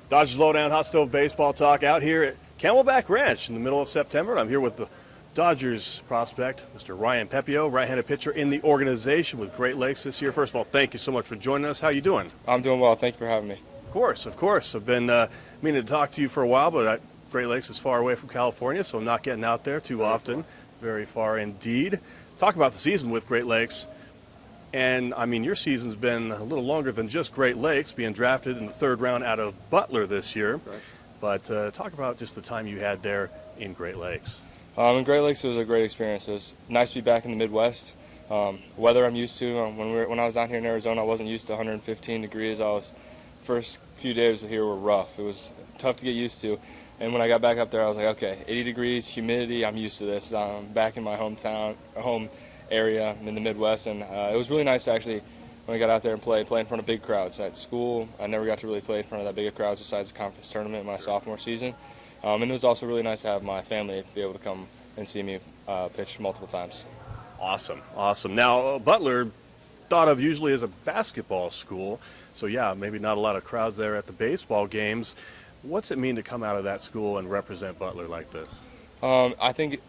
Dodgers Lowdown Hot Stove Baseball Talk out here at Camelback Ranch in the middle of September. And I'm here with the Dodgers prospect, Mr. Ryan Pepiot, right-handed pitcher in the organization with Great Lakes this year. First of all, thank you so much for joining us. How you doing? I'm doing well. Thank you for having me. Of course. I've been meaning to talk to you for a while, but Great Lakes is far away from California, so I'm not getting out there too often. Very far indeed. Talk about the season with Great Lakes. And, I mean, your season's been a little longer than just Great Lakes, being drafted in the third round out of Butler this year. Right. But talk about just the time you had there in Great Lakes. In Great Lakes, it was a great experience. It was nice to be back in the Midwest. Weather I'm used to. When I was down here in Arizona, I wasn't used to 115 degrees. First few days here were rough. It was tough to get used to. And when I got back up there, I was like, okay, 80 degrees, humidity, I'm used to this. Back in my home area in the Midwest, and it was really nice to actually, when I got out there and play in front of big crowds. At school, I never got to really play in front of that big of crowds besides the conference tournament in my sophomore season. And it was also really nice to have my family be able to come and see me pitch multiple times. Awesome. Now, Butler, thought of usually as a basketball school, so yeah, maybe not a lot of crowds there at the baseball games. What's it mean to come out of that school and represent Butler like this? I think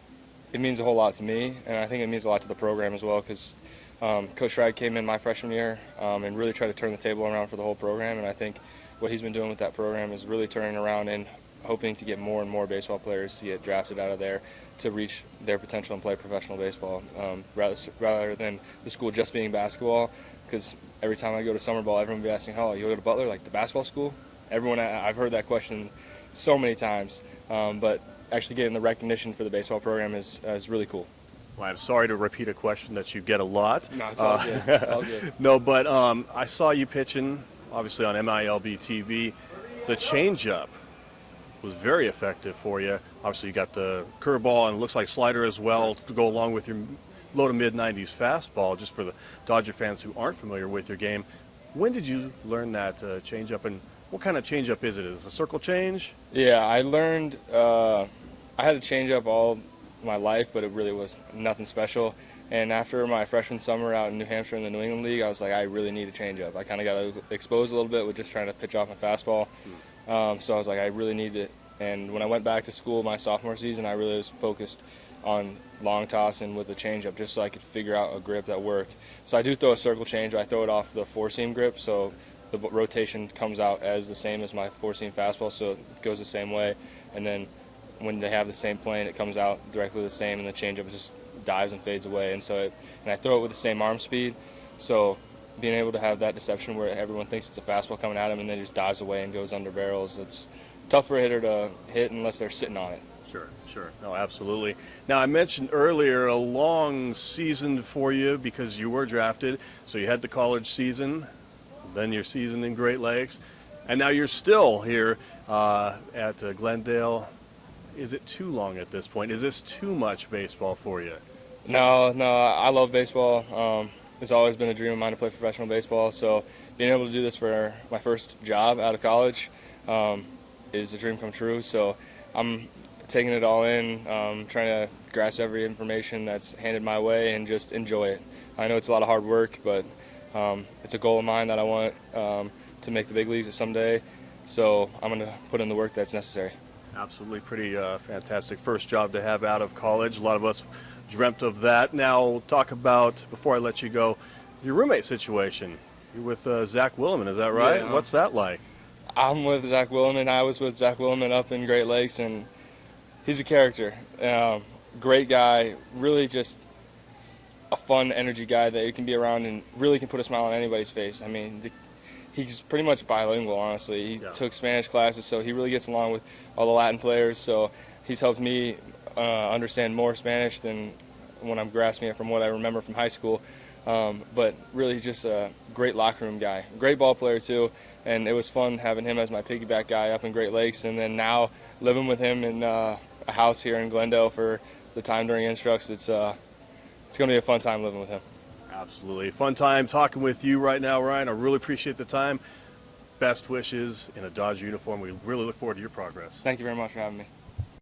it means a whole lot to me, and I think it means a lot to the program as well, because Coach Schrag came in my freshman year and really tried to turn the table around for the whole program, and I think what he's been doing with that program is really turning around and hoping to get more and more baseball players to get drafted out of there to reach their potential and play professional baseball, rather than the school just being basketball, because every time I go to summer ball, everyone will be asking, oh, you go to Butler, like the basketball school? I've heard that question so many times, but actually getting the recognition for the baseball program is really cool. Well, I'm sorry to repeat a question that you get a lot. No, it's all good. All good. No, but I saw you pitching, obviously on MILB TV. The changeup was very effective for you. Obviously, you got the curveball and it looks like slider as well to go along with your low to mid-90s fastball, just for the Dodger fans who aren't familiar with your game. When did you learn that changeup, and what kind of changeup is it? Is it a circle change? Yeah, I learned I had a changeup all my life, but it really was nothing special. And after my freshman summer out in New Hampshire in the New England League, I was like, I really need a changeup. I kind of got exposed a little bit with just trying to pitch off my fastball. So I was like, I really need it. And when I went back to school my sophomore season, I really was focused on long toss and with the changeup, just so I could figure out a grip that worked. So I do throw a circle change. I throw it off the four-seam grip, so the rotation comes out as the same as my four-seam fastball, so it goes the same way. And then when they have the same plane, it comes out directly the same, and the changeup just dives and fades away. And I throw it with the same arm speed, so being able to have that deception where everyone thinks it's a fastball coming at him and then just dives away and goes under barrels, it's tough for a hitter to hit unless they're sitting on it. Sure. No, absolutely. Now, I mentioned earlier a long season for you because you were drafted. So you had the college season, then your season in Great Lakes, and now you're still here at Glendale. Is it too long at this point? Is this too much baseball for you? No, I love baseball. It's always been a dream of mine to play professional baseball, so being able to do this for my first job out of college is a dream come true. So I'm taking it all in, trying to grasp every information that's handed my way and just enjoy it. I know it's a lot of hard work, but it's a goal of mine that I want to make the big leagues someday, so I'm going to put in the work that's necessary. Absolutely. Pretty fantastic first job to have out of college. A lot of us dreamt of that. Now, talk about, before I let you go, your roommate situation. You're with Zach Williman, is that right? Yeah. What's that like? I'm with Zach Williman. I was with Zach Williman up in Great Lakes, and he's a character. Great guy, really just a fun energy guy that you can be around and really can put a smile on anybody's face. I mean, he's pretty much bilingual, honestly. He took Spanish classes, so he really gets along with all the Latin players. So he's helped me understand more Spanish than when I'm grasping it from what I remember from high school. But really just a great locker room guy. Great ball player, too. And it was fun having him as my piggyback guy up in Great Lakes. And then now living with him in a house here in Glendale for the time during Instructs, it's going to be a fun time living with him. Absolutely. Fun time talking with you right now, Ryan. I really appreciate the time. Best wishes in a Dodger uniform. We really look forward to your progress. Thank you very much for having me.